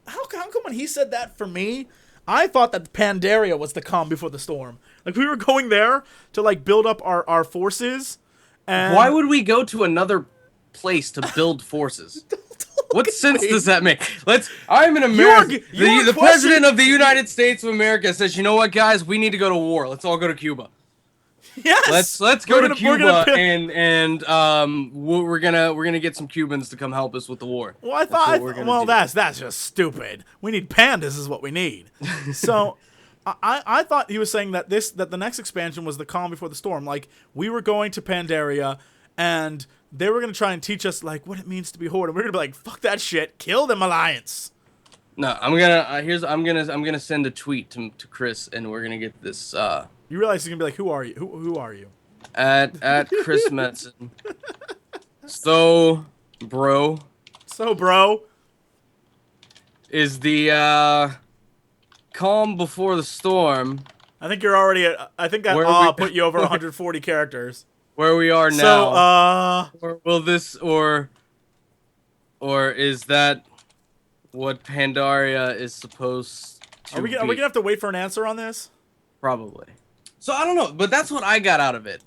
How come when he said that for me, I thought that Pandaria was the calm before the storm. Like we were going there to like build up our forces. And why would we go to another place to build forces? What sense does that make? I'm an American. The president of the United States of America says, you know what, guys, we need to go to war. Let's all go to Cuba. Yes. Let's go to Cuba and we're gonna get some Cubans to come help us with the war. Well, that's just stupid. We need pandas is what we need. So I thought he was saying that the next expansion was the calm before the storm. Like we were going to Pandaria and they were gonna try and teach us like what it means to be Horde. And we're gonna be like, fuck that shit, kill them Alliance. No, I'm gonna send a tweet to Chris and we're gonna get this. You realize he's gonna be like, who are you? Who are you? At Chris Metzen. So, bro, is the calm before the storm. I think you're already at. I think that put you over 140 characters. Where we are now. So, or will this or is that what Pandaria is supposed to be? Are we gonna have to wait for an answer on this? Probably. So I don't know, but that's what I got out of it,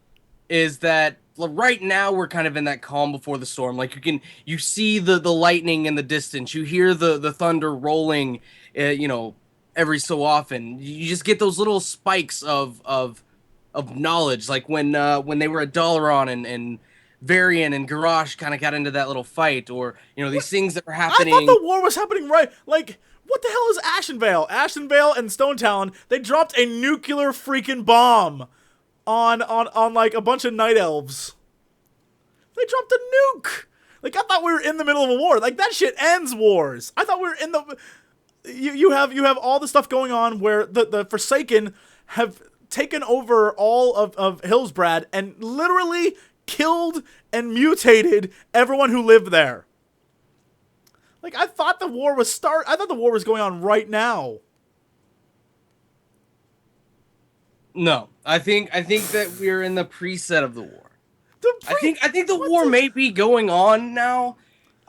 is that right now we're kind of in that calm before the storm. Like you see the lightning in the distance, you hear the thunder rolling, every so often. You just get those little spikes of knowledge, like when they were at Dalaran and Varian and Garrosh kind of got into that little fight, or these things that were happening. I thought the war was happening right, like. What the hell is Ashenvale? Ashenvale and Stone Talon, they dropped a nuclear freaking bomb on like a bunch of night elves. They dropped a nuke. Like I thought we were in the middle of a war. Like that shit ends wars. I thought we were in the you have all the stuff going on where the Forsaken have taken over all of Hillsbrad and literally killed and mutated everyone who lived there. Like, I thought the war was going on right now. No, I think that we're in the preset of the war. I think the war may be going on now,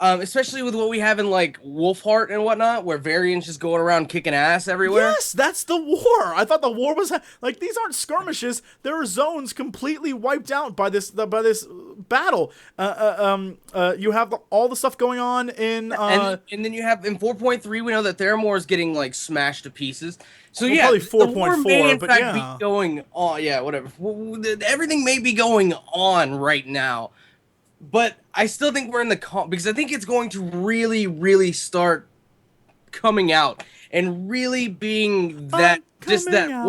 especially with what we have in like Wolfheart and whatnot, where Varian's just going around kicking ass everywhere. Yes, that's the war. I thought the war was like these aren't skirmishes. There are zones completely wiped out by this battle. You have all the stuff going on in and then you have in 4.3 we know that Theramore is getting like smashed to pieces. So well, yeah, probably 4.4, but yeah, be going on. Yeah, whatever. Everything may be going on right now, but I still think we're in the because I think it's going to really, really start coming out and really being that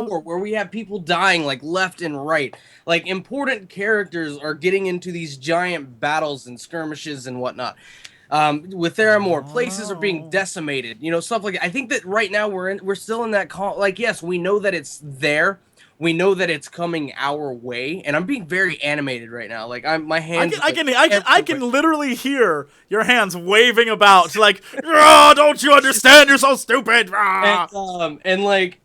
war where we have people dying like left and right. Like important characters are getting into these giant battles and skirmishes and whatnot. With Theramore, places are being decimated. Stuff like that. I think that right now we're still in that like yes, we know that it's there. We know that it's coming our way, and I'm being very animated right now. Like my hands. I can literally hear your hands waving about, like, oh, don't you understand? You're so stupid. And like,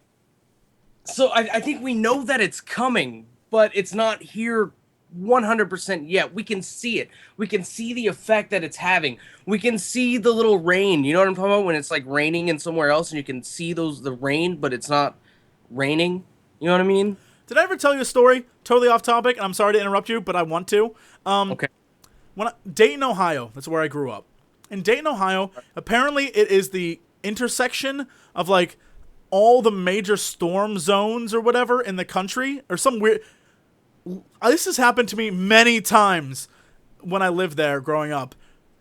so I think we know that it's coming, but it's not here 100% yet. We can see it. We can see the effect that it's having. We can see the little rain. You know what I'm talking about? When it's like raining in somewhere else, and you can see the rain, but it's not raining. You know what I mean? Did I ever tell you a story? Totally off topic, and I'm sorry to interrupt you, but I want to. Okay. Dayton, Ohio, that's where I grew up. In Dayton, Ohio, apparently it is the intersection of like all the major storm zones or whatever in the country, or some weird. This has happened to me many times when I lived there growing up.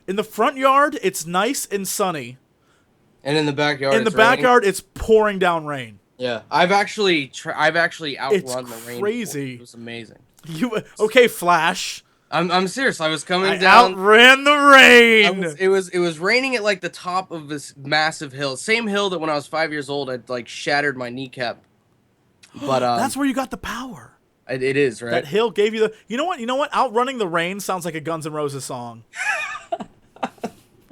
In the front yard, it's nice and sunny. And in the backyard, in the backyard, it's pouring down rain. Yeah, I've actually outrun the rain. Crazy. It was amazing. Okay, Flash? I'm serious. I was coming down. Outran the rain. It was raining at like the top of this massive hill, same hill that when I was 5 years old I'd like shattered my kneecap. But that's where you got the power. It is, right? That hill gave you the. You know what? Outrunning the rain sounds like a Guns N' Roses song.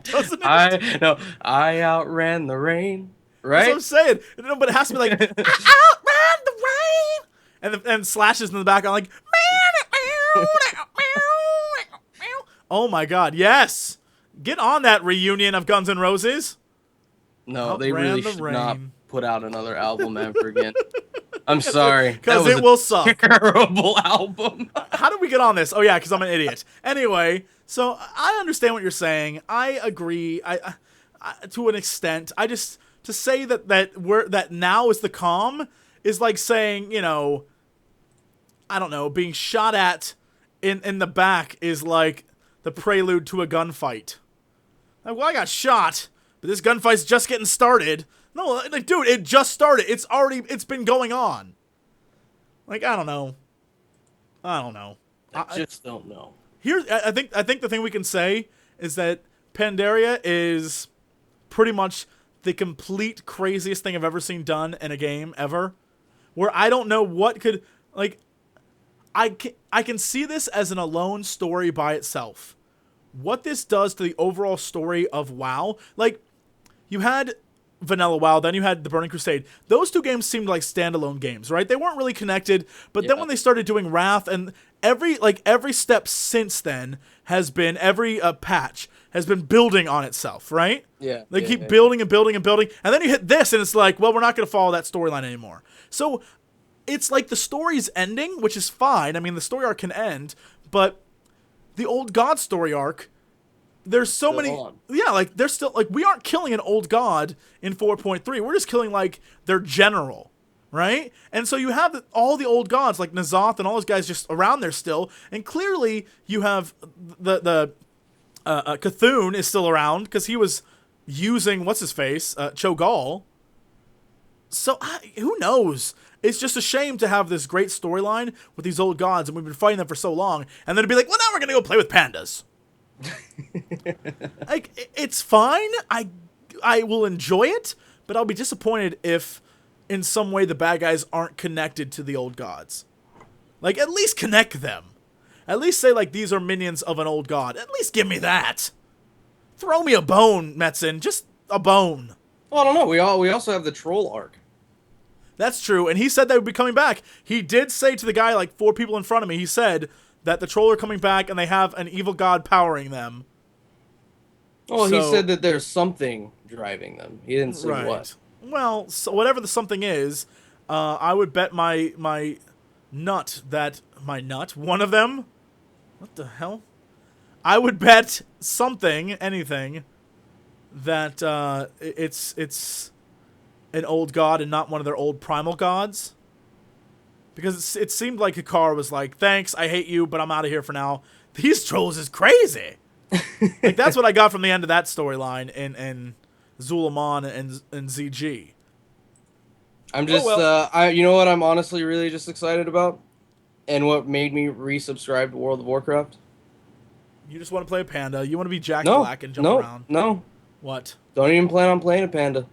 Doesn't it? I outran the rain. Right? That's what I'm saying. No, but it has to be like I outran the rain, and Slashes in the background like. Oh my God! Yes, get on that reunion of Guns N' Roses. No, they really should not put out another album ever again. I'm sorry, because it will suck. Terrible album. How did we get on this? Oh yeah, because I'm an idiot. Anyway, so I understand what you're saying. I agree. I to an extent. I just to say that now is the calm is like saying, you know, I don't know, being shot at in the back is like the prelude to a gunfight. Like, well, I got shot, but this gunfight's just getting started. No, like, dude, it just started. It's been going on. Like, I don't know. I just don't know. I think the thing we can say is that Pandaria is pretty much the complete craziest thing I've ever seen done in a game ever. Where I don't know what could, like, I can see this as an alone story by itself. What this does to the overall story of WoW, like, you had Vanilla WoW, then you had the Burning Crusade. Those two games seemed like standalone games, right? They weren't really connected, but then when they started doing Wrath, and every step since then has been, every patch has been building on itself, right? Yeah. They keep building and building and building, and then you hit this, and it's like, well, we're not going to follow that storyline anymore. So it's like the story's ending, which is fine. I mean, the story arc can end, but the old god story arc, there's so many. Yeah, like, there's still, like, we aren't killing an old god in 4.3. We're just killing, like, their general, right? And so you have all the old gods, like N'Zoth and all those guys just around there still, and clearly you have the Cthulhu is still around because he was using what's-his-face, Cho'Gall. So, who knows? It's just a shame to have this great storyline with these old gods, and we've been fighting them for so long, and then to be like, well, now we're going to go play with pandas. Like, it's fine. I will enjoy it, but I'll be disappointed if in some way the bad guys aren't connected to the old gods. Like, at least connect them. At least say, like, these are minions of an old god. At least give me that. Throw me a bone, Metzen. Just a bone. Well, I don't know. We also have the troll arc. That's true, and he said they would be coming back. He did say to the guy, like, 4 people in front of me, he said that the troll are coming back and they have an evil god powering them. Well, he said that there's something driving them. He didn't say what. Well, so whatever the something is, I would bet my nut that one of them. What the hell? I would bet anything, that it's an old god and not one of their old primal gods. Because it seemed like Hikar was like, thanks, I hate you, but I'm out of here for now. These trolls is crazy. Like, that's what I got from the end of that storyline in Zulamon and ZG. I'm just, you know what I'm honestly really just excited about? And what made me resubscribe to World of Warcraft? You just want to play a panda. You want to be Jack Black and jump around. No. What? Don't even plan on playing a panda.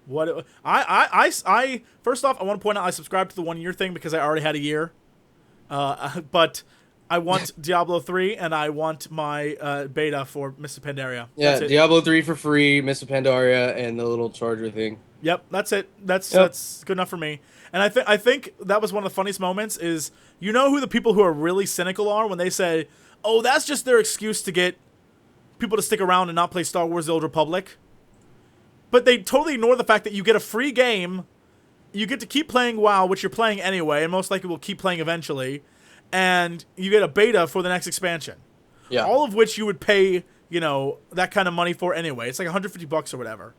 What? I first off, I want to point out I subscribed to the 1 year thing because I already had a year. But I want Diablo 3 and I want my beta for Mr. Pandaria. Yeah, Diablo 3 for free, Mr. Pandaria, and the little charger thing. Yep, that's it. That's good enough for me. And I think that was one of the funniest moments is, you know who the people who are really cynical are when they say, oh, that's just their excuse to get people to stick around and not play Star Wars The Old Republic. But they totally ignore the fact that you get a free game, you get to keep playing WoW, which you're playing anyway, and most likely will keep playing eventually, and you get a beta for the next expansion. Yeah. All of which you would pay, you know, that kind of money for anyway. It's like $150 or whatever.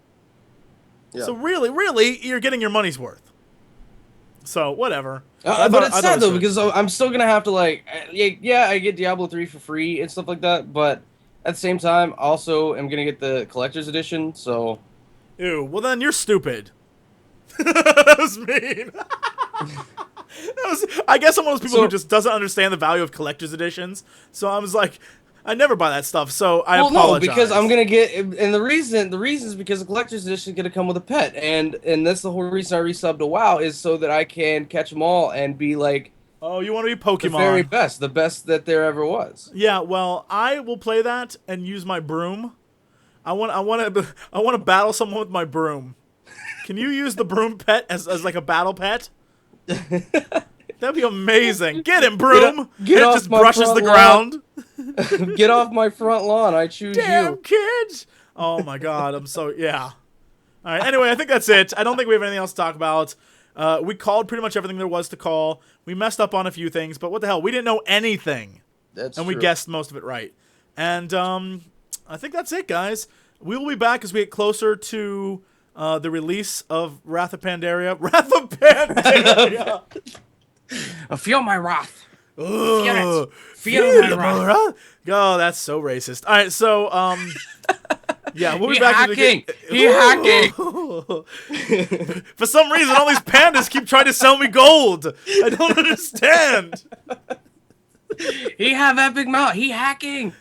Yeah. So really, you're getting your money's worth. So whatever. But it's sad though, because I'm still gonna have to like, yeah, I get Diablo 3 for free and stuff like that, but at the same time, also am gonna get the collector's edition. So, ew. Well then you're stupid. That was mean. I guess I'm one of those people who just doesn't understand the value of collector's editions. So I was like, I never buy that stuff. So I apologize. No, because I'm gonna get, and the reason is because the collector's edition is gonna come with a pet, and that's the whole reason I resubbed to WoW is so that I can catch them all and be like, oh, you want to be Pokemon? The very best, the best that there ever was. Yeah, well, I will play that and use my broom. I want to battle someone with my broom. Can you use the broom pet as like a battle pet? That'd be amazing. Get him, broom. Get off just brushes the ground. Get off my front lawn. I choose you. Damn kids. Oh my god. Yeah. All right. Anyway, I think that's it. I don't think we have anything else to talk about. We called pretty much everything there was to call. We messed up on a few things, but what the hell? We didn't know anything. That's and true. We guessed most of it right. And I think that's it, guys. We will be back as we get closer to the release of Wrath of Pandaria. Wrath of Pandaria. Feel my wrath. Feel it. Feel my wrath. Oh, that's so racist. All right, so yeah, we'll be back. Hacking. He hacking. For some reason, all these pandas keep trying to sell me gold. I don't understand. He have epic mount. He hacking.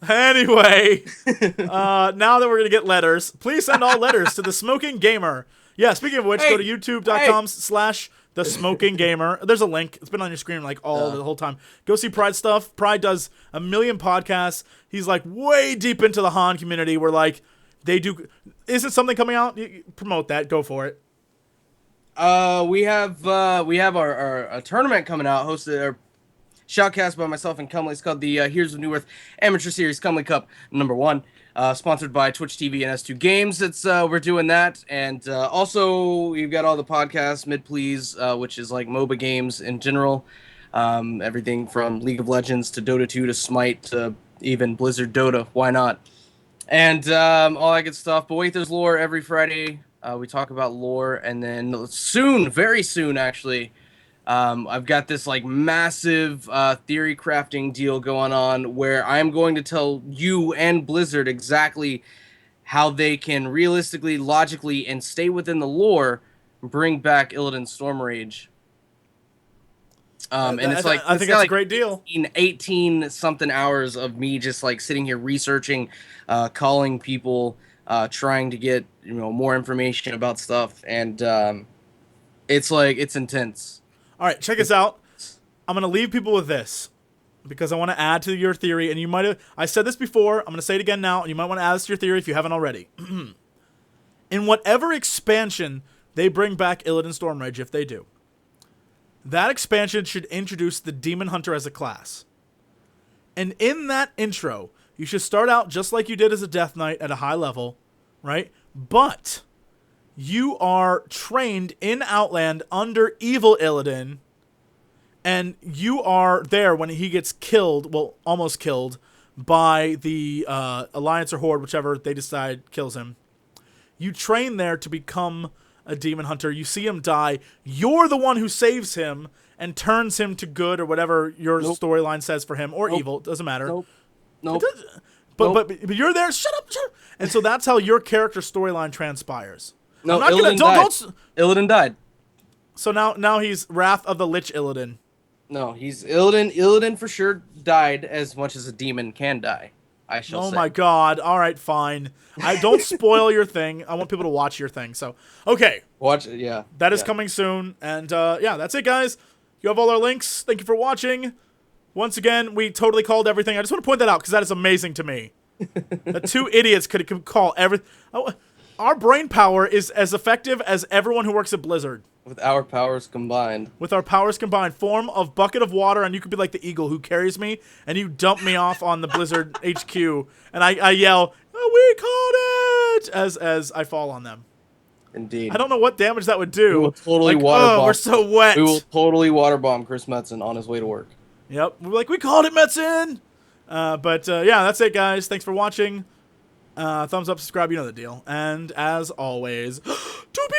Anyway, now that we're gonna get letters, please send all letters to the Smoking Gamer. Yeah, speaking of which, go to youtube.com/The Smoking Gamer. There's a link. It's been on your screen like the whole time. Go see Pride stuff. Pride does a million podcasts. He's like way deep into the Han community. Where like they do. Isn't something coming out? Promote that. Go for it. We have our tournament coming out, hosted or shoutcast by myself and Cumley. It's called the Heroes of New Earth Amateur Series Cumley Cup #1. Sponsored by Twitch TV and S2 Games. We're doing that, and also you've got all the podcasts, Mid Please, which is like MOBA games in general, everything from League of Legends to Dota 2 to Smite to even Blizzard Dota. Why not? And all that good stuff. But wait, there's lore every Friday. We talk about lore, and then soon, very soon, actually. I've got this like massive theory crafting deal going on where I'm going to tell you and Blizzard exactly how they can realistically, logically, and stay within the lore bring back Illidan Stormrage. And it's like I think that's a great deal. 18 something hours of me just like sitting here researching, calling people, trying to get more information about stuff, and it's intense. All right, check us out. I'm going to leave people with this because I want to add to your theory. And you might have, I said this before, I'm going to say it again now, and you might want to add this to your theory if you haven't already. In whatever expansion they bring back Illidan Stormrage, if they do, that expansion should introduce the Demon Hunter as a class. And in that intro, you should start out just like you did as a Death Knight at a high level, right? But you are trained in Outland under evil Illidan, and you are there when he gets killed, well, almost killed, by the Alliance or Horde, whichever they decide kills him. You train there to become a demon hunter. You see him die. You're the one who saves him and turns him to good or whatever your storyline says for him, or evil. It doesn't matter. But you're there. Shut up. And so that's how your character storyline transpires. No, Illidan died. So now he's Wrath of the Lich Illidan. No, he's Illidan. Illidan for sure died as much as a demon can die. I shall say. Oh my god. All right, fine. I don't spoil your thing. I want people to watch your thing. So, okay. Watch it, yeah. That is coming soon. And yeah, that's it, guys. You have all our links. Thank you for watching. Once again, we totally called everything. I just want to point that out because that is amazing to me. The two idiots could call everything. Oh, our brain power is as effective as everyone who works at Blizzard. With our powers combined. With our powers combined. Form of bucket of water, and you could be like the eagle who carries me, and you dump me off on the Blizzard HQ, and I yell, oh, we called it, as I fall on them. Indeed. I don't know what damage that would do. We will totally waterbomb. Oh, we're so wet. We will totally waterbomb Chris Metzen on his way to work. Yep. We're like, we called it, Metzen! But yeah, that's it, guys. Thanks for watching. Thumbs up, subscribe, you know the deal. And as always, to be